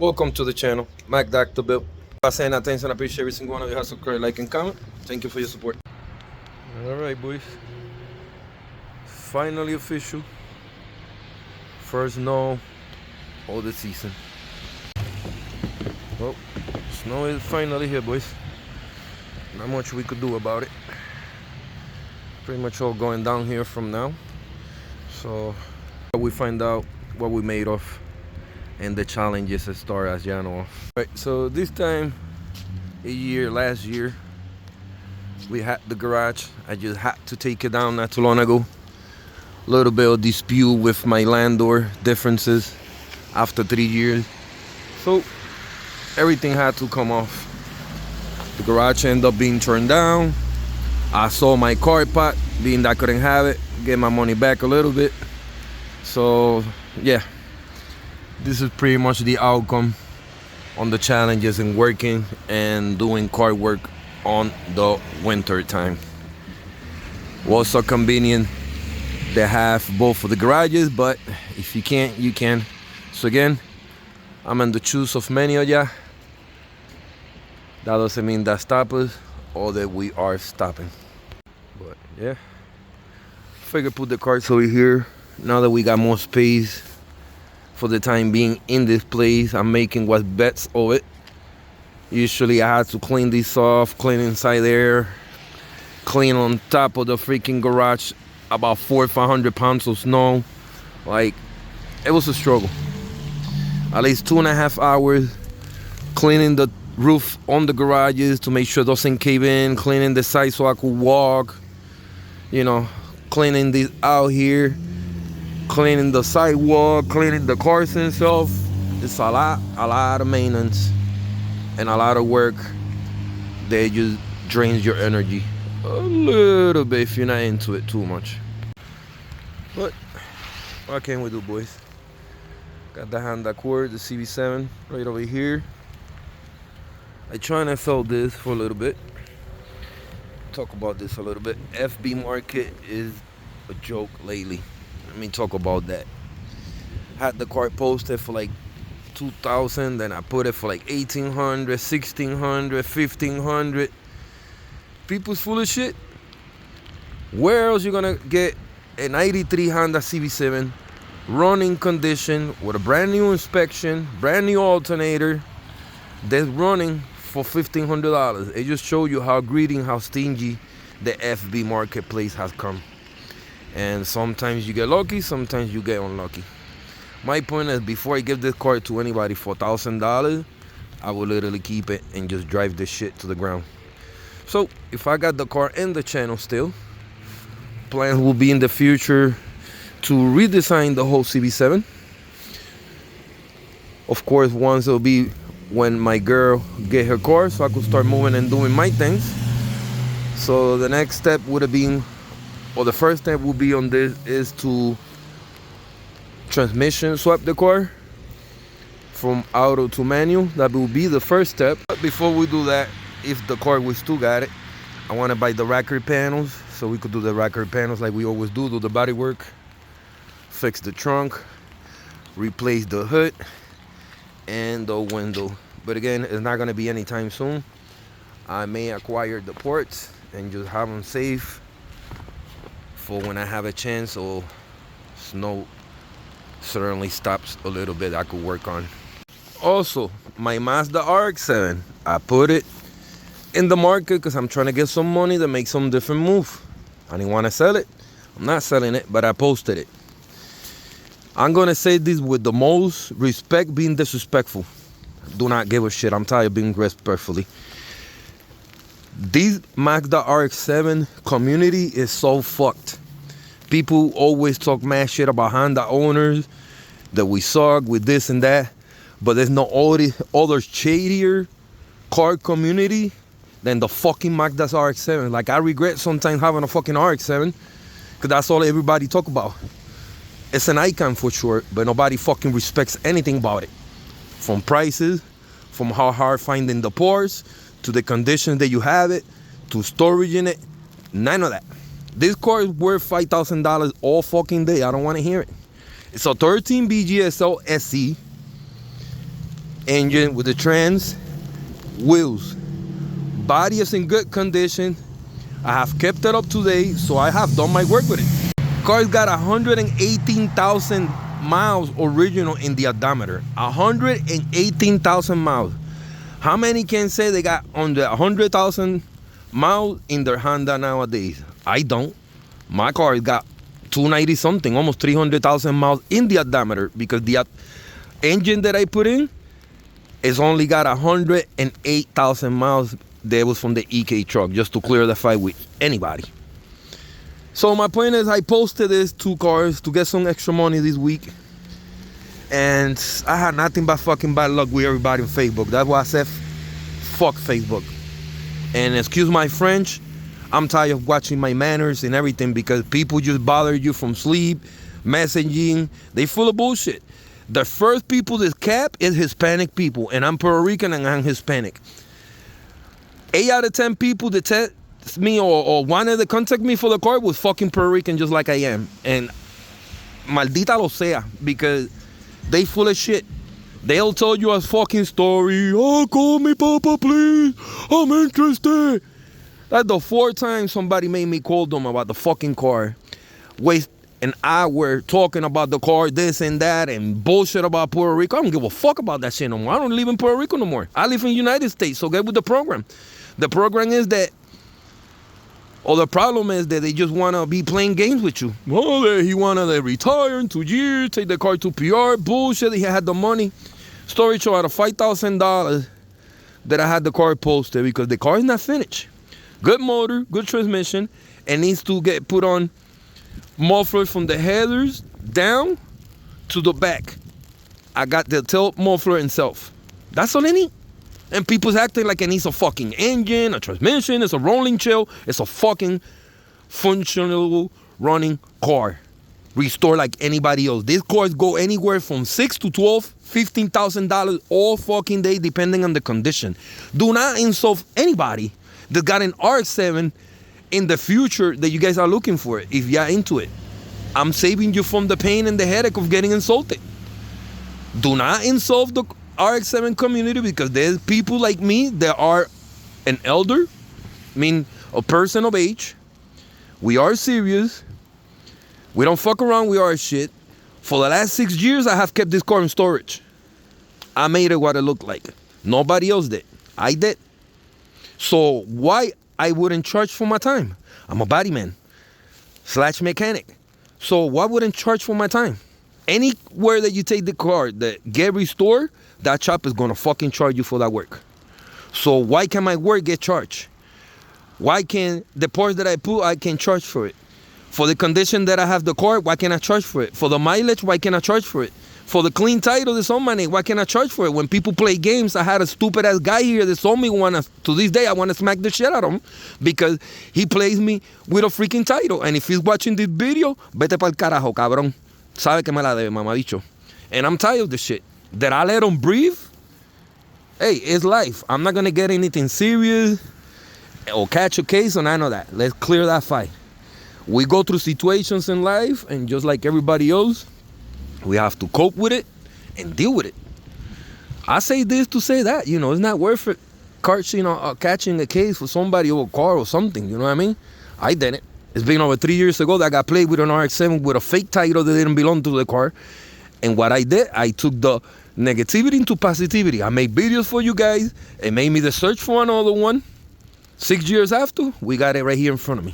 Welcome to the channel, Mac Dr. Bill. Saying that thanks and I appreciate every single one of you has subscribe, like, and comment. Thank you for your support. Alright, boys. Finally official. First snow of the season. Well, snow is finally here, boys. Not much we could do about it. Pretty much all going down here from now. So we find out what we made of and the challenges that start as January. Right, so this time last year, we had the garage. I just had to take it down not too long ago. A little bit of dispute with my landlord, differences after 3 years. So everything had to come off. The garage ended up being turned down. I sold my car pot, being that I couldn't have it, get my money back a little bit. So yeah, this is pretty much the outcome on the challenges in working and doing car work on the winter time. Was so convenient to have both of the garages, but if you can't, you can. So again, I'm in the choose of many of ya. That doesn't mean that stop us or that we are stopping. But yeah, figure put the carts over here. Now that we got more space for the time being in this place, I'm making what's best of it. Usually I had to clean this off, clean inside there, clean on top of the freaking garage, about 400 or 500 pounds of snow. Like, it was a struggle. At least 2.5 hours cleaning the roof on the garages to make sure it doesn't cave in, cleaning the side so I could walk, you know, cleaning this out here, cleaning the sidewalk, cleaning the cars itself. It's a lot of maintenance and a lot of work that just drains your energy a little bit if you're not into it too much. But what can we do, boys? Got the Honda Accord, the CB7 right over here. I try and sell this for a little bit. Talk about this a little bit. FB market is a joke lately. Let me talk about that. Had the car posted for like 2,000, then I put it for like 1,800, 1,600, 1,500. People's full of shit. Where else you gonna get an 93 Honda CB7 running condition with a brand new inspection, brand new alternator that's running for $1,500? It just shows you how greedy and how stingy the FB marketplace has come. And sometimes you get lucky, sometimes you get unlucky. My point is, before I give this car to anybody for $1,000, I will literally keep it and just drive this shit to the ground. So if I got the car in the channel still, plans will be in the future to redesign the whole CB7. Of course, once it'll be when my girl get her car, so I could start moving and doing my things. So the next step would have been, or the first step will be on this, is to transmission swap the car from auto to manual. That will be the first step. But before we do that, if the car we still got it, I want to buy the rocker panels, so we could do the rocker panels like we always do the body work, fix the trunk, replace the hood and the window. But again, it's not going to be anytime soon. I may acquire the parts and just have them safe for when I have a chance, or snow certainly stops a little bit, I could work on. Also, my Mazda RX-7, I put it in the market because I'm trying to get some money to make some different move. I didn't want to sell it. I'm not selling it, but I posted it. I'm gonna say this with the most respect, being disrespectful. Do not give a shit. I'm tired of being respectfully. This Mazda RX-7 community is so fucked. People always talk mad shit about Honda owners, that we suck with this and that, but there's no other shadier car community than the fucking Mazda RX-7. Like, I regret sometimes having a fucking RX-7 because that's all everybody talk about. It's an icon for sure, but nobody fucking respects anything about it. From prices, from how hard finding the parts, to the conditions that you have it, to storage in it, none of that. This car is worth $5,000 all fucking day. I don't want to hear it. It's a 13 BGSL SE. engine with the trans, wheels. Body is in good condition. I have kept it up to date, so I have done my work with it. Car's got 118,000 miles original in the odometer. 118,000 miles. How many can say they got under 100,000 miles in their Honda nowadays? I don't. My car got 290 something, almost 300,000 miles in the odometer, because the engine that I put in is only got 108,000 miles. That was from the EK truck, just to clear the fight with anybody. So my point is, I posted these 2 cars to get some extra money this week, and I had nothing but fucking bad luck with everybody on Facebook. That's why I said fuck Facebook. And excuse my French, I'm tired of watching my manners and everything, because people just bother you from sleep, messaging. They full of bullshit. The first people that cap is Hispanic people, and I'm Puerto Rican and I'm Hispanic. 8 out of 10 people that text me or wanted to contact me for the car was fucking Puerto Rican, just like I am. And maldita lo sea, because they full of shit. They'll tell you a fucking story. Oh, call me, Papa, please. I'm interested. That's the 4th time somebody made me call them about the fucking car. Waste an hour talking about the car, this and that, and bullshit about Puerto Rico. I don't give a fuck about that shit no more. I don't live in Puerto Rico no more. I live in the United States, so get with the program. The program is that, or the problem is that they just want to be playing games with you. Well, he wanted to retire in 2 years, take the car to PR. Bullshit, he had the money. Story show out of $5,000 that I had the car posted, because the car is not finished. Good motor, good transmission, and needs to get put on muffler from the headers down to the back. I got the tail muffler itself. That's all I need. And people's acting like it needs a fucking engine, a transmission, it's a rolling chill. It's a fucking functional running car. Restore like anybody else. These cars go anywhere from $6,000 to $12,000, $15,000 all fucking day, depending on the condition. Do not insult anybody that got an RX-7 in the future that you guys are looking for, if you're into it. I'm saving you from the pain and the headache of getting insulted. Do not insult the RX-7 community, because there's people like me that are an elder, I mean a person of age. We are serious. We don't fuck around with our shit. For the last 6 years, I have kept this car in storage. I made it what it looked like. Nobody else did. I did. So why I wouldn't charge for my time? I'm a body man / mechanic. So why wouldn't charge for my time? Anywhere that you take the car that get restored, that shop is gonna fucking charge you for that work. So why can my work get charged? Why can the parts that I put, I can charge for it? For the condition that I have the car, why can't I charge for it? For the mileage, why can't I charge for it? For the clean title that's on my name, why can't I charge for it? When people play games, I had a stupid ass guy here that told me to this day I want to smack the shit out of him, because he plays me with a freaking title. And if he's watching this video, vete pa'l carajo, cabrón. Sabe que me la debe, mamabicho. And I'm tired of this shit. That I let him breathe? Hey, it's life. I'm not going to get anything serious or catch a case or none of that. Let's clear that fight. We go through situations in life, and just like everybody else, we have to cope with it and deal with it. I say this to say that, it's not worth it catching a case for somebody or a car or something, you know what I mean? I did it. It's been over 3 years ago that I got played with an RX-7 with a fake title that didn't belong to the car. And what I did, I took the negativity into positivity. I made videos for you guys. It made me the search for another one. 6 years after, we got it right here in front of me.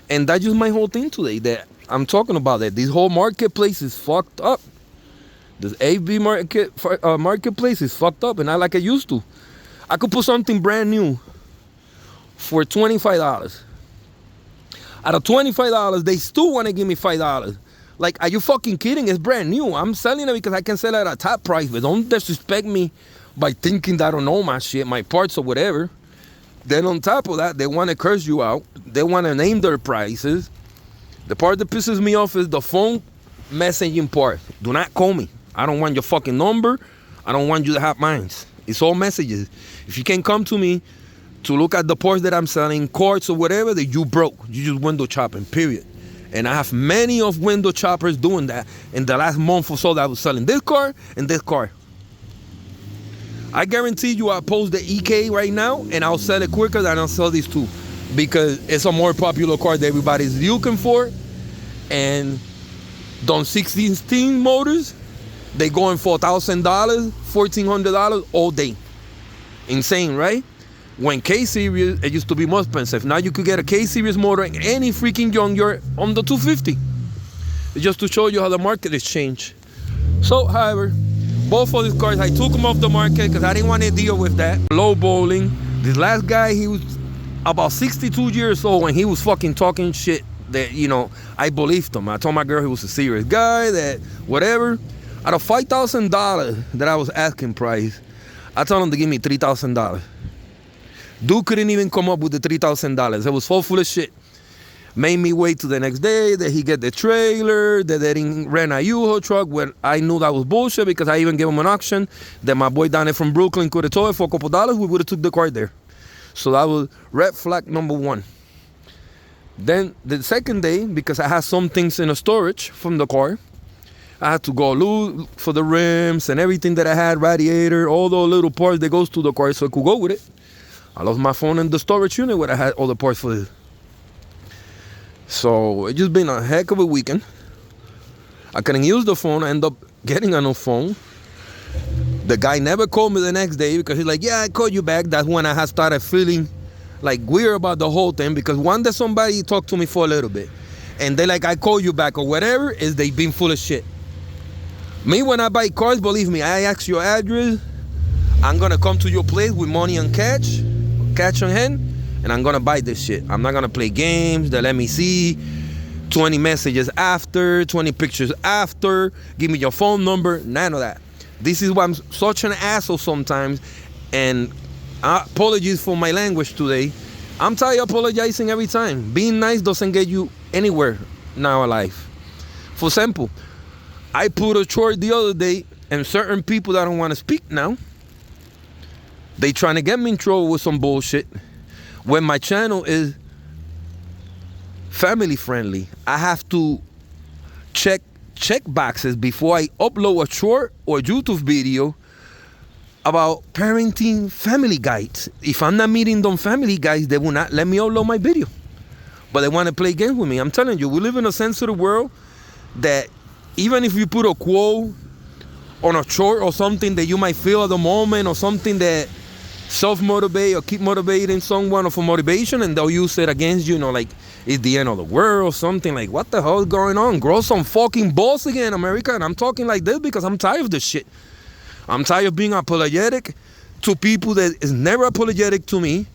And that's just my whole thing today, that I'm talking about that. This whole marketplace is fucked up. This AV marketplace is fucked up, and not like I used to. I could put something brand new for $25. Out of $25, they still want to give me $5. Like, are you fucking kidding? It's brand new. I'm selling it because I can sell it at a top price, but don't disrespect me by thinking that I don't know my shit, my parts or whatever. Then on top of that, they want to curse you out. They want to name their prices. The part that pisses me off is the phone messaging part. Do not call me. I don't want your fucking number. I don't want you to have mine. It's all messages. If you can come to me to look at the parts that I'm selling, carts or whatever, that you broke. You just window shopping, period. And I have many of window shoppers doing that in the last month or so that I was selling this car and this car. I guarantee you I'll post the EK right now and I'll sell it quicker than I'll sell these two, because it's a more popular car that everybody's looking for. And those 16 motors, they going for $1,000, $1,400 all day. Insane, right? When K-Series, it used to be more expensive. Now you could get a K-Series motor in any freaking junkyard under $250. It's just to show you how the market has changed. So, however, both of these cars, I took them off the market because I didn't want to deal with that. Low bowling. This last guy, he was about 62 years old and he was fucking talking shit that, you know, I believed him. I told my girl he was a serious guy, that whatever. Out of $5,000 that I was asking price, I told him to give me $3,000. Dude couldn't even come up with the $3,000. It was so full of shit. Made me wait till the next day that he get the trailer, that they didn't rent a U-Haul truck, when I knew that was bullshit, because I even gave him an auction that my boy down there from Brooklyn could have told it for a couple dollars. We would have took the car there. So that was red flag number one. Then the second day, because I had some things in the storage from the car, I had to go look for the rims and everything that I had, radiator, all those little parts that goes to the car so I could go with it. I lost my phone in the storage unit where I had all the parts for this. So it just been a heck of a weekend. I couldn't use the phone. I ended up getting a new phone. The guy never called me the next day because he's like, yeah, I called you back. That's when I had started feeling like weird about the whole thing, because one day somebody talked to me for a little bit and they like, I called you back or whatever, is they been full of shit. Me, when I buy cars, believe me, I ask your address. I'm gonna come to your place with money on cash on hand, and I'm gonna buy this shit. I'm not gonna play games that let me see 20 messages after, 20 pictures after, give me your phone number, none of that. This is why I'm such an asshole sometimes, and apologies for my language today. I'm tired of apologizing every time. Being nice doesn't get you anywhere now in life. For example, I put a short the other day, and certain people that don't want to speak now, they trying to get me in trouble with some bullshit. When my channel is family friendly, I have to check boxes before I upload a short or YouTube video about parenting family guides. If I'm not meeting them family guys, they will not let me upload my video. But they want to play games with me. I'm telling you, we live in a sensitive world that even if you put a quote on a short or something that you might feel at the moment, or something that self-motivate or keep motivating someone, or for motivation, and they'll use it against you, like it's the end of the world or something, like what the hell is going on? Grow some fucking balls again, America. And I'm talking like this because I'm tired of this shit. I'm tired of being apologetic to people that is never apologetic to me.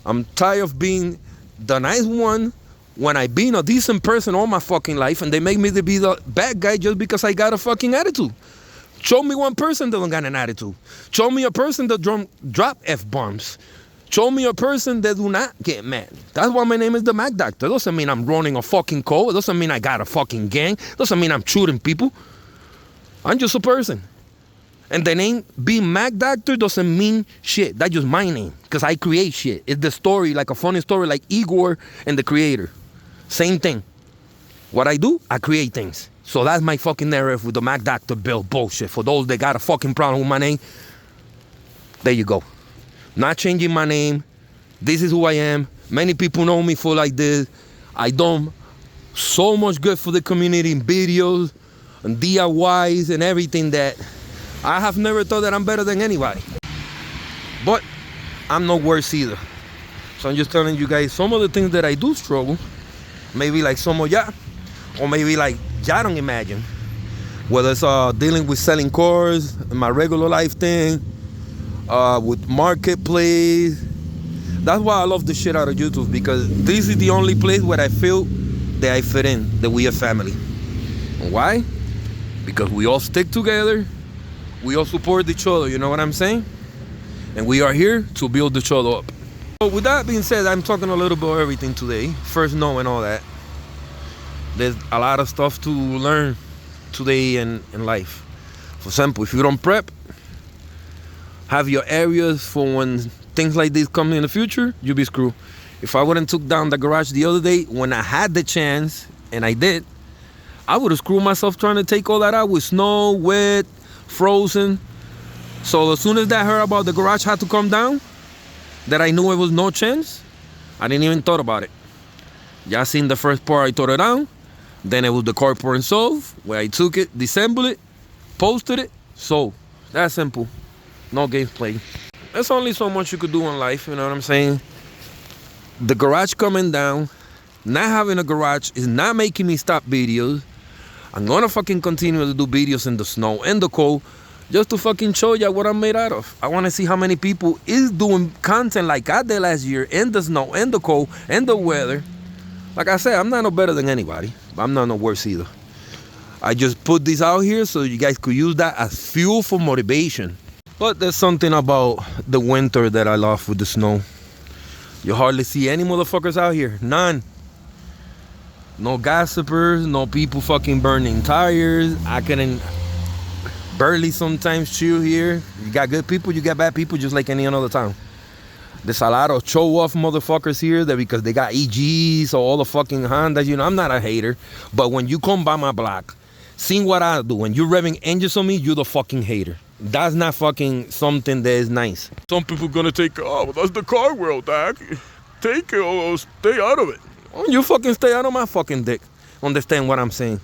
I'm tired of being the nice one when I been a decent person all my fucking life, and they make me to be the bad guy just because I got a fucking attitude. Show me one person that don't got an attitude. Show me a person that drop F-bombs. Show me a person that do not get mad. That's why my name is the Mac Doctor. Doesn't mean I'm running a fucking code. Doesn't mean I got a fucking gang. Doesn't mean I'm shooting people. I'm just a person. And the name being Mac Doctor doesn't mean shit. That's just my name, because I create shit. It's the story, like a funny story, like Igor and the Creator. Same thing. What I do, I create things. So that's my fucking narrative with the Mac Doctor Bill bullshit. For those that got a fucking problem with my name, there you go. Not changing my name. This is who I am. Many people know me for like this. I done so much good for the community in videos and DIYs and everything that I have never thought that I'm better than anybody. But I'm no worse either. So I'm just telling you guys some of the things that I do struggle. Maybe like some of y'all, or maybe like y'all don't imagine. Whether it's dealing with selling cars, my regular life thing, with marketplace. That's why I love the shit out of YouTube, because this is the only place where I feel that I fit in, that we are family. And why? Because we all stick together, we all support each other, you know what I'm saying? And we are here to build each other up. So with that being said, I'm talking a little bit about everything today. First, knowing all that. There's a lot of stuff to learn today in life. For example, if you don't prep, have your areas for when things like this come in the future, you'll be screwed. If I wouldn't took down the garage the other day when I had the chance, and I did, I would have screwed myself trying to take all that out with snow, wet, frozen. So as soon as I heard about the garage had to come down, that I knew it was no chance, I didn't even thought about it. Y'all seen the first part, I tore it down. Then it was the carport and sold, where I took it, disassembled it, posted it, sold. That's simple. No games played. There's only so much you could do in life, you know what I'm saying? The garage coming down, not having a garage is not making me stop videos. I'm gonna fucking continue to do videos in the snow and the cold, just to fucking show you what I'm made out of. I wanna see how many people is doing content like I did last year in the snow and the cold and the weather. Like I said, I'm not no better than anybody, but I'm not no worse either. I just put this out here so you guys could use that as fuel for motivation. But there's something about the winter that I love with the snow. You hardly see any motherfuckers out here. None. No gossipers, no people fucking burning tires. I can barely sometimes chill here. You got good people, you got bad people, just like any other town. There's a lot of show-off motherfuckers here that because they got EGs or all the fucking Hondas, you know, I'm not a hater. But when you come by my block, seeing what I do, when you're revving engines on me, you're the fucking hater. That's not fucking something that is nice. Some people gonna take, oh, well, that's the car world, dog. Take it or stay out of it. Oh, you fucking stay out of my fucking dick. Understand what I'm saying?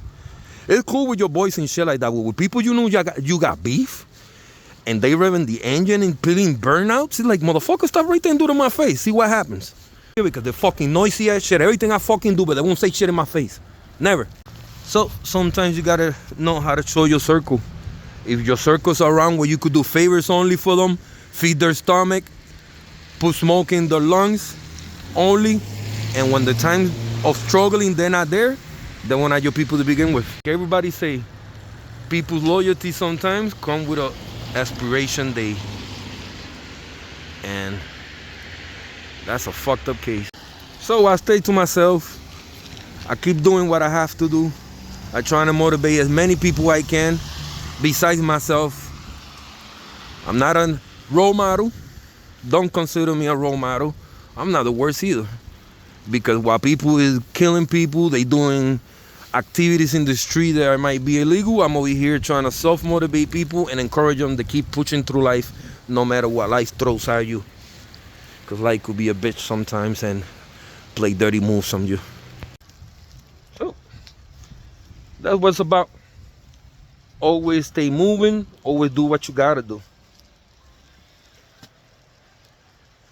It's cool with your boys and shit like that. But with people you know you got beef, and they revving the engine and feeling burnouts, it's like, motherfucker, stop right there and do it in my face. See what happens. Yeah, because they're fucking noisy as shit. Everything I fucking do, but they won't say shit in my face. Never. So sometimes you gotta know how to show your circle. If your circle's around where you could do favors only for them, feed their stomach, put smoke in their lungs only, and when the time of struggling they're not there, they were not your people to begin with. Everybody say people's loyalty sometimes come with a aspiration day, and that's a fucked up case. So I stay to myself. I keep doing what I have to do. I try to motivate as many people I can besides myself. I'm not a role model. Don't consider me a role model. I'm not the worst either, because while people is killing people, they doing activities in the street that might be illegal, I'm over here trying to self-motivate people and encourage them to keep pushing through life no matter what life throws at you. Because life could be a bitch sometimes and play dirty moves on you. So, that's what's about. Always stay moving, always do what you gotta do.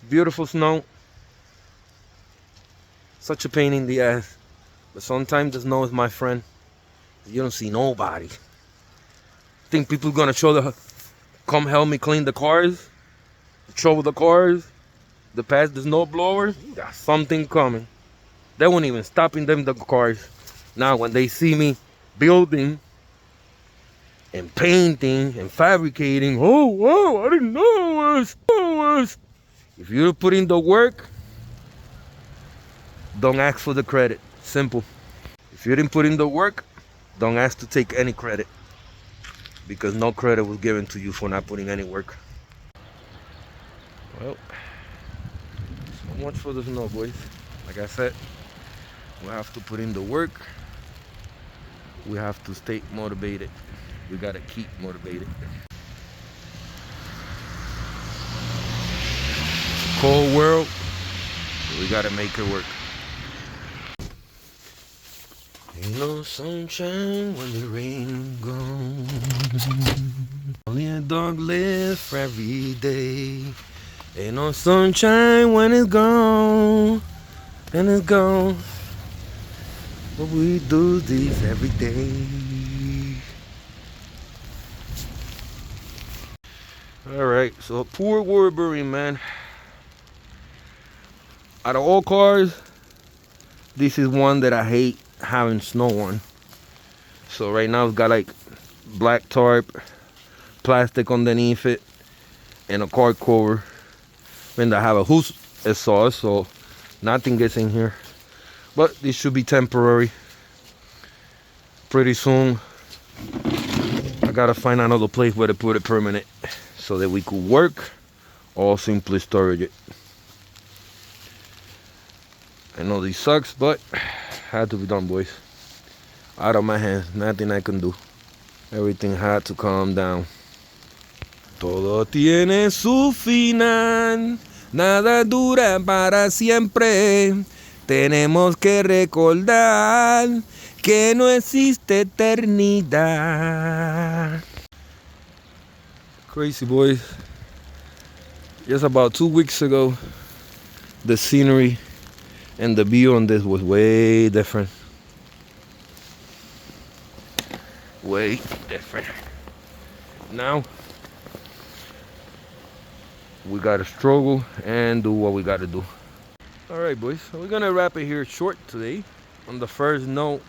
Beautiful snow. Such a pain in the ass. But sometimes the snow is my friend. You don't see nobody. Think people gonna come help me clean the cars, shovel the cars, to pass the snow blowers? You got something coming. They won't even stopping them the cars. Now when they see me building and painting and fabricating, oh wow, I didn't know it was. If you put in the work, don't ask for the credit. Simple. If you didn't put in the work, don't ask to take any credit, because no credit was given to you for not putting any work. Well, so much for the snow, boys. Like I said, we have to put in the work. We have to stay motivated. We gotta keep motivated. It's a cold world, but we gotta make it work. Ain't no sunshine when the rain gone. Only a dog live for every day. Ain't no sunshine when it's gone. And it's gone. But we do this every day. Alright, so poor Warburg, man. Out of all cars, this is one that I hate having snow on. So right now it's got like black tarp, plastic underneath it, and a car cover. And I have a hose exhaust, so nothing gets in here. But this should be temporary. Pretty soon I gotta find another place where to put it permanent, so that we could work or simply storage it. I know this sucks, but had to be done, boys. Out of my hands, nothing I can do. Everything had to calm down. Todo tiene su final, nada dura para siempre. Tenemos que recordar que no existe eternidad. Crazy boys. Just about 2 weeks ago, the scenery and the view on this was way different. Way different. Now, we gotta struggle and do what we gotta do. Alright boys, so we're gonna wrap it here short today on the first note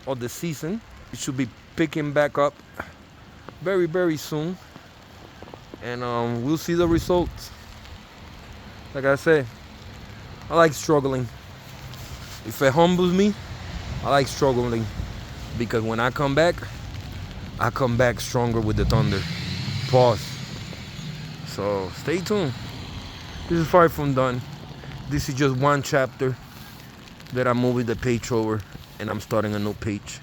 of the season. It should be picking back up very soon, and we'll see the results. Like I said, I like struggling. If it humbles me, I like struggling, because when I come back stronger with the Thunder. Pause. So stay tuned. This is far from done. This is just one chapter that I'm moving the page over, and I'm starting a new page.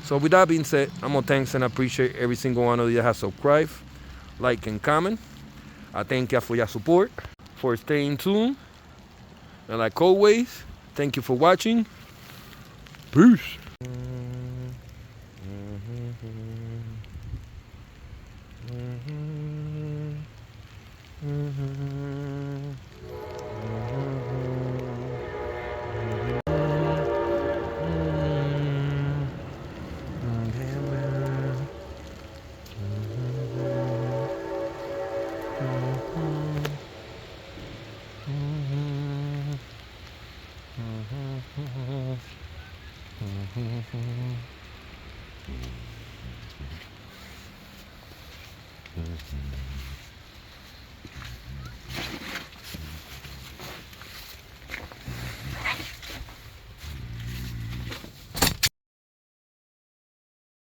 So with that being said, I'm gonna thanks and appreciate every single one of you that has subscribed, like, and comment. I thank you for your support, for staying tuned, and like always, thank you for watching. Peace.